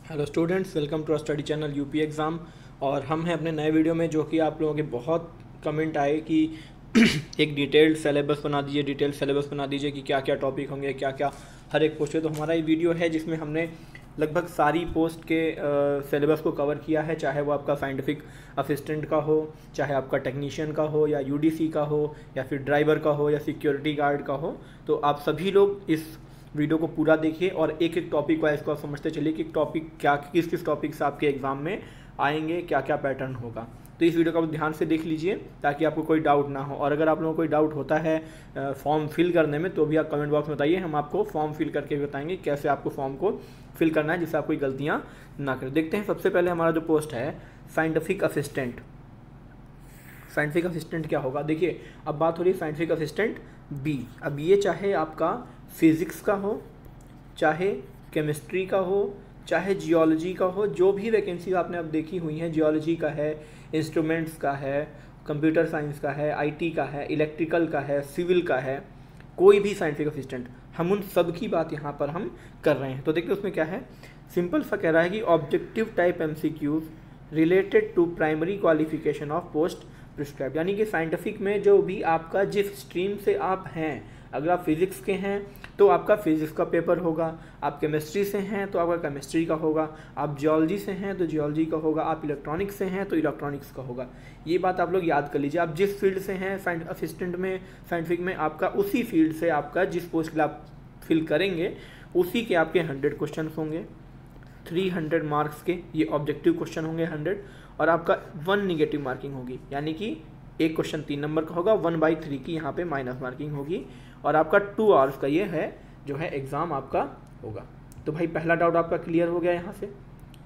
Hello students, welcome to our study channel UP exam. और हम हैं अपने नए वीडियो में, जो कि आप लोगों के बहुत कमेंट आए कि एक डिटेल्ड सिलेबस बना दीजिए कि क्या क्या टॉपिक होंगे, क्या क्या हर एक पोस्ट है। तो हमारा ये वीडियो है जिसमें हमने लगभग सारी पोस्ट के सिलेबस को कवर किया है, चाहे वो आपका साइंटिफिक असिस्टेंट का हो, चाहे आपका टेक्नीशियन का हो, या यूडीसी का हो, या फिर ड्राइवर का हो, या सिक्योरिटी गार्ड का हो। तो आप सभी लोग इस वीडियो को पूरा देखिए और एक एक टॉपिक वाइज को आप समझते चलिए कि टॉपिक क्या, किस किस टॉपिक से आपके एग्जाम में आएंगे, क्या क्या पैटर्न होगा। तो इस वीडियो को आप ध्यान से देख लीजिए ताकि आपको कोई डाउट ना हो। और अगर आप लोगों को कोई डाउट होता है फॉर्म फिल करने में, तो भी आप कमेंट बॉक्स में बताइए, हम आपको फॉर्म फिल करके बताएंगे कैसे आपको फॉर्म को फिल करना है, जिससे आप कोई गलतियाँ ना करें। देखते हैं सबसे पहले हमारा जो पोस्ट है साइंटिफिक असिस्टेंट। साइंटिफिक असिस्टेंट क्या होगा, देखिए अब बात हो रही है साइंटिफिक असिस्टेंट बी। अब ये चाहे आपका फिज़िक्स का हो, चाहे केमिस्ट्री का हो, चाहे जियोलॉजी का हो, जो भी वैकेंसी आपने अब देखी हुई हैं, जियोलॉजी का है, इंस्ट्रूमेंट्स का है, कंप्यूटर साइंस का है, आईटी का है, इलेक्ट्रिकल का है, सिविल का है, कोई भी साइंटिफिक असिस्टेंट, हम उन सब की बात यहाँ पर हम कर रहे हैं। तो देखिए उसमें क्या है, सिंपल सा कह रहा है कि objective type MCQs related to primary qualification of post prescribe. यानी कि साइंटिफिक में जो भी आपका जिस स्ट्रीम से आप हैं, अगर आप फिजिक्स के हैं तो आपका फिजिक्स का पेपर होगा, आप केमिस्ट्री से हैं तो आपका केमिस्ट्री का होगा, आप जियोलॉजी से हैं तो जियोलॉजी का होगा, आप इलेक्ट्रॉनिक्स से हैं तो इलेक्ट्रॉनिक्स का होगा। ये बात आप लोग याद कर लीजिए। आप जिस फील्ड से हैं असिस्टेंट में, साइंटिफिक में, आपका उसी फील्ड से आपका जिस पोस्ट के लिए आप फिल करेंगे उसी के आपके 100 क्वेश्चन होंगे, 300 मार्क्स के ये ऑब्जेक्टिव क्वेश्चन होंगे 100, और आपका 1 निगेटिव मार्किंग होगी। यानी कि एक क्वेश्चन 3 नंबर का होगा, 1/3 की यहाँ पे माइनस मार्किंग होगी, और आपका 2 आवर्स का ये है जो है एग्ज़ाम आपका होगा। तो भाई पहला डाउट आपका क्लियर हो गया। यहाँ से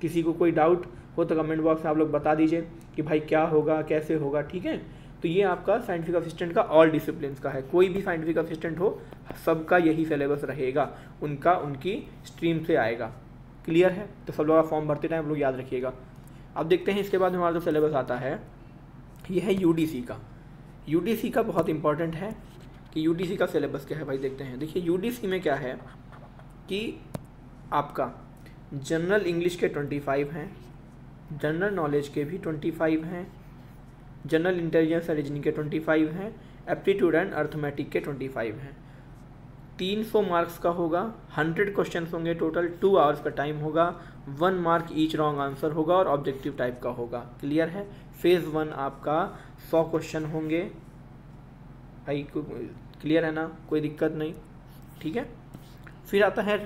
किसी को कोई डाउट हो तो कमेंट बॉक्स में आप लोग बता दीजिए कि भाई क्या होगा, कैसे होगा, ठीक है। तो ये आपका साइंटिफिक असिस्टेंट का ऑल डिसिप्लिन का है, कोई भी साइंटिफिक असिस्टेंट हो सबका यही सिलेबस रहेगा, उनका उनकी स्ट्रीम से आएगा। क्लियर है? तो सब लोग फॉर्म भरते टाइम लोग याद रखिएगा। अब देखते हैं इसके बाद हमारा जो सिलेबस आता है ये है यूडीसी का। यूडीसी का बहुत इंपॉर्टेंट है कि यूडीसी का सिलेबस क्या है भाई, देखते हैं। देखिए यूडीसी में क्या है कि आपका जनरल इंग्लिश के 25 हैं, जनरल नॉलेज के भी 25 हैं, जनरल इंटेलिजेंस रीजनिंग के 25 हैं, एप्टीट्यूड एंड अर्थमेटिक के 25 हैं। 300 मार्क्स का होगा, 100 क्वेश्चन होंगे टोटल, 2 आवर्स का टाइम होगा, 1 मार्क ईच रॉन्ग आंसर होगा और ऑब्जेक्टिव टाइप का होगा। क्लियर है? फेज़ 1 आपका 100 क्वेश्चन होंगे भाई, क्लियर है ना, कोई दिक्कत नहीं, ठीक है। फिर आता है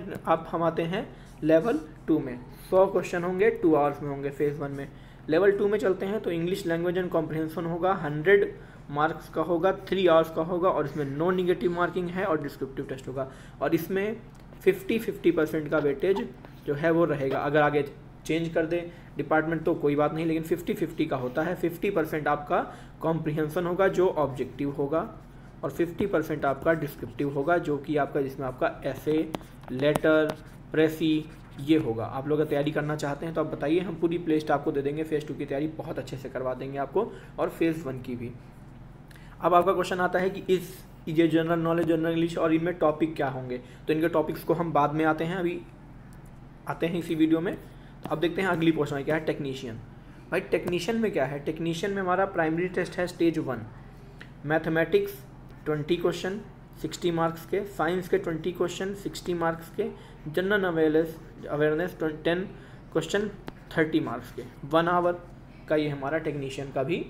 हम आते हैं लेवल 2 में, 100 क्वेश्चन होंगे, 2 आवर्स में होंगे फेज़ 1 में। लेवल 2 में चलते हैं तो इंग्लिश लैंग्वेज एंड कॉम्प्रिहेंशन होगा, 100 मार्क्स का होगा, 3 आवर्स का होगा, और इसमें नो निगेटिव मार्किंग है और डिस्क्रिप्टिव टेस्ट होगा, और इसमें 50-50% का वेटेज जो है वो रहेगा। अगर आगे चेंज कर दे डिपार्टमेंट तो कोई बात नहीं, लेकिन 50-50 का होता है। 50% आपका कॉम्प्रिहेंशन होगा जो ऑब्जेक्टिव होगा, और 50% आपका डिस्क्रिप्टिव होगा जो कि आपका, जिसमें आपका ऐसे, लेटर, प्रेसी ये होगा। आप लोग तैयारी करना चाहते हैं तो आप बताइए, हम पूरी प्ले लिस्ट आपको दे देंगे, फेज़ 2 की तैयारी बहुत अच्छे से करवा देंगे आपको, और फेज़ 1 की भी। अब आपका क्वेश्चन आता है कि ये जनरल नॉलेज, जनरल इंग्लिश और इनमें टॉपिक क्या होंगे। तो इनके टॉपिक्स को हम बाद में आते हैं, अभी आते हैं इसी वीडियो में। तो अब देखते हैं अगली पोस्ट में क्या है, टेक्नीशियन। भाई टेक्नीशियन में क्या है, टेक्नीशियन में हमारा प्राइमरी टेस्ट है स्टेज 1, मैथमेटिक्स 20 क्वेश्चन 60 मार्क्स के, साइंस के 20 क्वेश्चन 60 मार्क्स के, जनरल अवेयरनेस 10 क्वेश्चन 30 मार्क्स के, 1 आवर का ये हमारा टेक्नीशियन का भी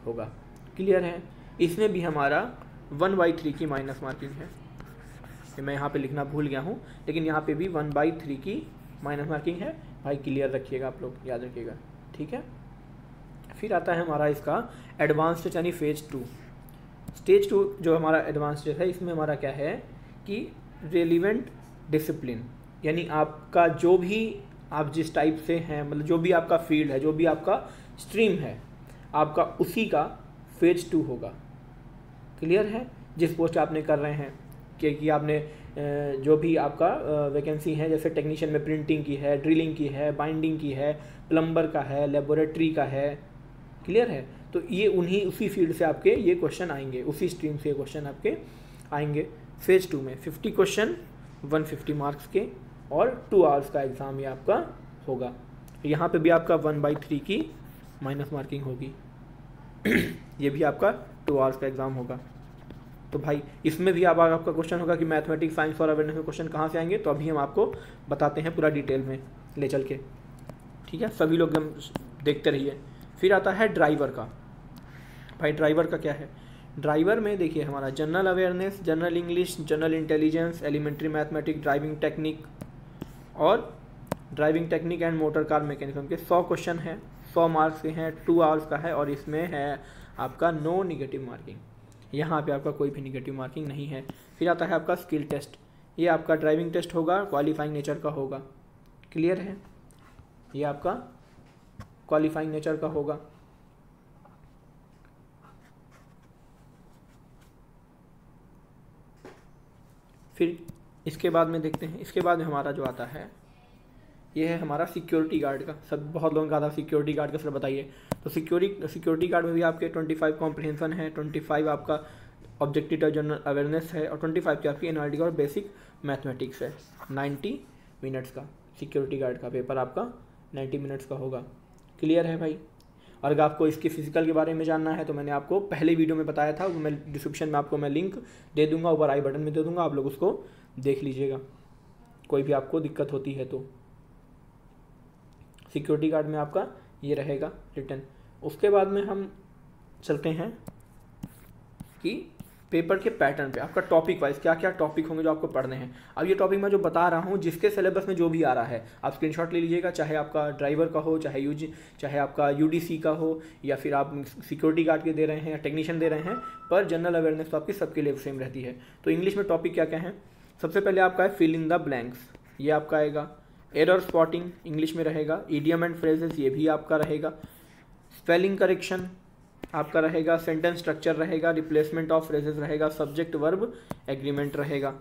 होगा। क्लियर है? इसमें भी हमारा 1/3 की माइनस मार्किंग है, ये मैं यहाँ पे लिखना भूल गया हूँ, लेकिन यहाँ पे भी 1/3 की माइनस मार्किंग है। भाई क्लियर रखिएगा, आप लोग याद रखिएगा, ठीक है। फिर आता है हमारा इसका एडवांस टेस्ट यानी फेज़ 2। स्टेज 2 जो हमारा एडवांस टेस्ट है, इसमें हमारा क्या है कि रेलिवेंट डिसिप्लिन, यानी आपका जो भी आप जिस टाइप से हैं, मतलब जो भी आपका फील्ड है, जो भी आपका स्ट्रीम है, आपका उसी का फेज़ 2 होगा। क्लियर है? जिस पोस्ट आपने कर रहे हैं कि आपने जो भी आपका वैकेंसी है, जैसे टेक्नीशियन में प्रिंटिंग की है, ड्रिलिंग की है, बाइंडिंग की है, प्लम्बर का है, लेबोरेटरी का है। क्लियर है? तो ये उसी फील्ड से आपके ये क्वेश्चन आएंगे, उसी स्ट्रीम से ये क्वेश्चन आपके आएंगे। फेज़ 2 में 50 क्वेश्चन 150 मार्क्स के और 2 आवर्स का एग्ज़ाम ये आपका होगा। यहाँ पे भी आपका 1/3 की माइनस मार्किंग होगी। ये भी आपका 2 आवर्स का एग्ज़ाम होगा। तो भाई इसमें भी अब आपका क्वेश्चन होगा कि मैथमेटिक्स, साइंस और अवेयरनेस में क्वेश्चन कहाँ से आएंगे, तो अभी हम आपको बताते हैं पूरा डिटेल में ले चल के, ठीक है। सभी लोग एकदम देखते रहिए। फिर आता है ड्राइवर का। भाई ड्राइवर का क्या है, ड्राइवर में देखिए हमारा general awareness, general English, general intelligence, elementary mathematics, driving technique और driving technique and motor car mechanism के 100 क्वेश्चन हैं, 100 मार्क्स के हैं, 2 आवर्स का है और इसमें है आपका नो निगेटिव मार्किंग। यहाँ पे आपका कोई भी निगेटिव मार्किंग नहीं है। फिर आता है आपका स्किल टेस्ट। ये आपका ड्राइविंग टेस्ट होगा, क्वालिफाइंग नेचर का होगा। क्लियर है, ये आपका क्वालिफाइंग नेचर का होगा। फिर इसके बाद में देखते हैं, इसके बाद में हमारा जो आता है ये है हमारा सिक्योरिटी गार्ड का। सब बहुत लोगों का आता है सिक्योरिटी गार्ड का, सर बताइए। तो सिक्योरिटी गार्ड में भी आपके 25 कॉम्प्रिहेंशन है, 25 आपका ऑब्जेक्टिव टू जनरल अवेयरनेस है और 25 की आपकी एनालिटिकल और बेसिक मैथमेटिक्स है। 90 मिनट्स का सिक्योरिटी गार्ड का पेपर आपका 90 मिनट्स का होगा। क्लियर है भाई। और अगर आपको इसके फिजिकल के बारे में जानना है तो मैंने आपको पहले वीडियो में बताया था, वो मैं डिस्क्रिप्शन में आपको मैं लिंक दे दूंगा, ऊपर आई बटन में दे दूंगा, आप लोग उसको देख लीजिएगा कोई भी आपको दिक्कत होती है तो। सिक्योरिटी गार्ड में आपका ये रहेगा रिटर्न। उसके बाद में हम चलते हैं कि पेपर के पैटर्न पे आपका टॉपिक वाइज क्या क्या टॉपिक होंगे जो आपको पढ़ने हैं। अब ये टॉपिक मैं जो बता रहा हूँ जिसके सिलेबस में जो भी आ रहा है आप स्क्रीनशॉट ले लीजिएगा, चाहे आपका ड्राइवर का हो, चाहे आपका यूडीसी का हो, या फिर आप सिक्योरिटी गार्ड के दे रहे हैं या टेक्नीशियन दे रहे हैं, पर जनरल अवेयरनेस तो आपकी सबके लिए सेम रहती है। तो इंग्लिश में टॉपिक क्या क्या है, सबसे पहले आपका है फिल इन द ब्लैंक्स, ये आपका आएगा। एरर स्पॉटिंग इंग्लिश में रहेगा। ईडियम एंड फ्रेजेस ये भी आपका रहेगा। स्पेलिंग करेक्शन आपका रहेगा। सेंटेंस स्ट्रक्चर रहेगा। रिप्लेसमेंट ऑफ फ्रेजेस रहेगा। सब्जेक्ट वर्ब एग्रीमेंट रहेगा।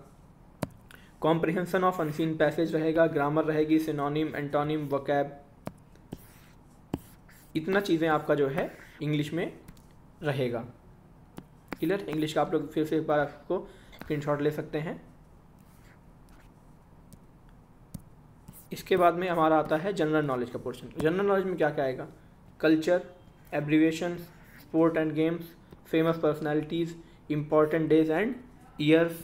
कॉम्प्रिहेंशन ऑफ अनसीन पैसेज रहेगा। ग्रामर रहेगी। सिनोनिम, एंटोनिम, वोकैब, इतना चीज़ें आपका जो है इंग्लिश में रहेगा। क्लियर। इंग्लिश का आप लोग फिर से एक बार आपको स्क्रीनशॉट ले सकते हैं। इसके बाद में हमारा आता है जनरल नॉलेज का पोर्शन। जनरल नॉलेज में क्या क्या आएगा, culture, abbreviation, sport and games, famous personalities, important days and years,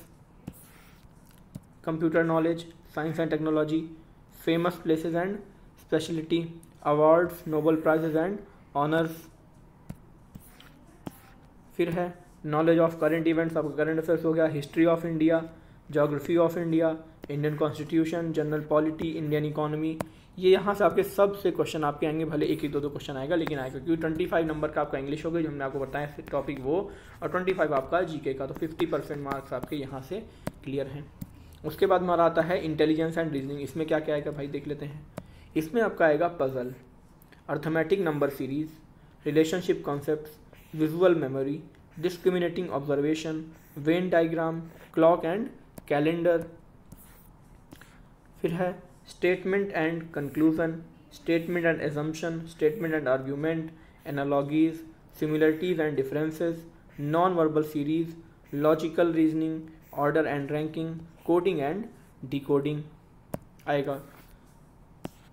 computer knowledge, science and technology, famous places and speciality, awards, Nobel prizes and honours. फिर है नॉलेज ऑफ करंट इवेंट्स, आपका current affairs हो गया। History of India, geography of India, Indian constitution, general polity, Indian economy. ये यहाँ से आपके सबसे क्वेश्चन आपके आएंगे, भले एक ही दो क्वेश्चन आएगा लेकिन आएगा, क्योंकि 25 नंबर का आपका इंग्लिश हो गया जो हमने आपको बताया टॉपिक वो, और 25 आपका जीके का, तो 50% मार्क्स आपके यहाँ से क्लियर हैं। उसके बाद हमारा आता है इंटेलिजेंस एंड रीजनिंग। इसमें क्या क्या आएगा भाई देख लेते हैं। इसमें आपका आएगा puzzle, arithmetic number series, relationship concepts, visual memory, discriminating observation, Venn diagram, clock and calendar. फिर है statement and conclusion, statement and assumption, statement and argument, analogies, similarities and differences, non verbal series, logical reasoning, order and ranking, coding and decoding आएगा।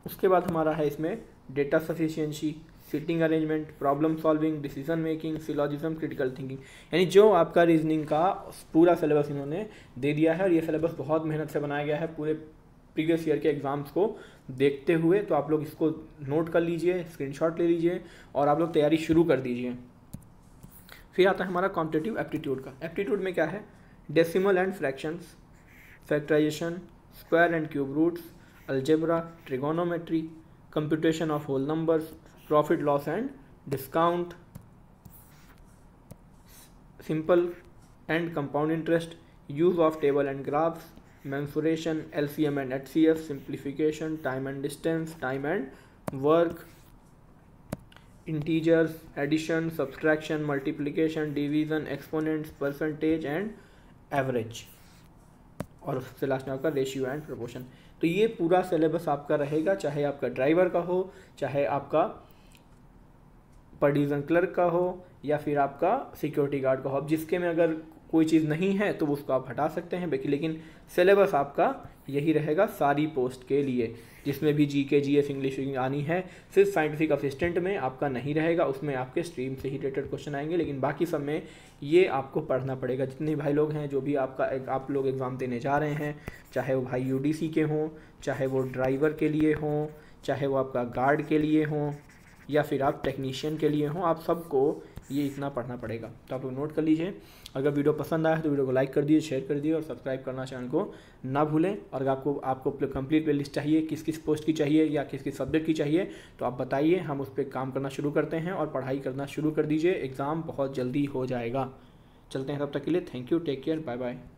उसके बाद हमारा है इसमें data sufficiency, sitting arrangement, problem solving, decision making, syllogism, critical thinking. यानी जो आपका reasoning का पूरा सिलेबस इन्होंने दे दिया है, और ये सिलेबस बहुत मेहनत से बनाया गया है पूरे प्रीवियस ईयर के एग्जाम्स को देखते हुए। तो आप लोग इसको नोट कर लीजिए, स्क्रीनशॉट ले लीजिए और आप लोग तैयारी शुरू कर दीजिए। फिर आता है हमारा कॉम्पिटिटिव एप्टीट्यूड का। एप्टीट्यूड में क्या है, decimal and fractions, factorisation, square and cube roots, algebra, trigonometry, computation of whole numbers, profit loss and discount, simple and compound interest, use of table and graphs, mensuration, LCM and HCF, simplification, time and distance, time and work, integers, addition, subtraction, multiplication, division, exponents, percentage and average, और सबसे last में आपका ratio and proportion. तो ये पूरा syllabus आपका रहेगा, चाहे आपका ड्राइवर का हो, चाहे आपका पर डिवीजन क्लर्क का हो, या फिर आपका सिक्योरिटी गार्ड का हो। अब जिसके में अगर कोई चीज़ नहीं है तो उसको आप हटा सकते हैं, लेकिन सिलेबस आपका यही रहेगा सारी पोस्ट के लिए। जिसमें भी जीके जीएस इंग्लिश आनी है। सिर्फ साइंटिफिक असिस्टेंट में आपका नहीं रहेगा, उसमें आपके स्ट्रीम से ही रिलेटेड क्वेश्चन आएंगे, लेकिन बाकी सब में ये आपको पढ़ना पड़ेगा। जितने भाई लोग हैं जो भी आप लोग एग्ज़ाम देने जा रहे हैं, चाहे वो भाई यूडीसी के हों, चाहे वो ड्राइवर के लिए हों, चाहे वो आपका गार्ड के लिए हों, या फिर आप टेक्नीशियन के लिए हों, आप सबको ये इतना पढ़ना पड़ेगा। तो आप लोग नोट कर लीजिए। अगर वीडियो पसंद आया तो वीडियो को लाइक कर दीजिए, शेयर कर दीजिए और सब्सक्राइब करना चैनल को ना भूलें। और अगर आपको कंप्लीट प्लेलिस्ट चाहिए, किस किस पोस्ट की चाहिए या किस किस सब्जेक्ट की चाहिए, तो आप बताइए, हम उस पर काम करना शुरू करते हैं और पढ़ाई करना शुरू कर दीजिए। एग्ज़ाम बहुत जल्दी हो जाएगा। चलते हैं, तब तक के लिए thank you, take care, bye bye.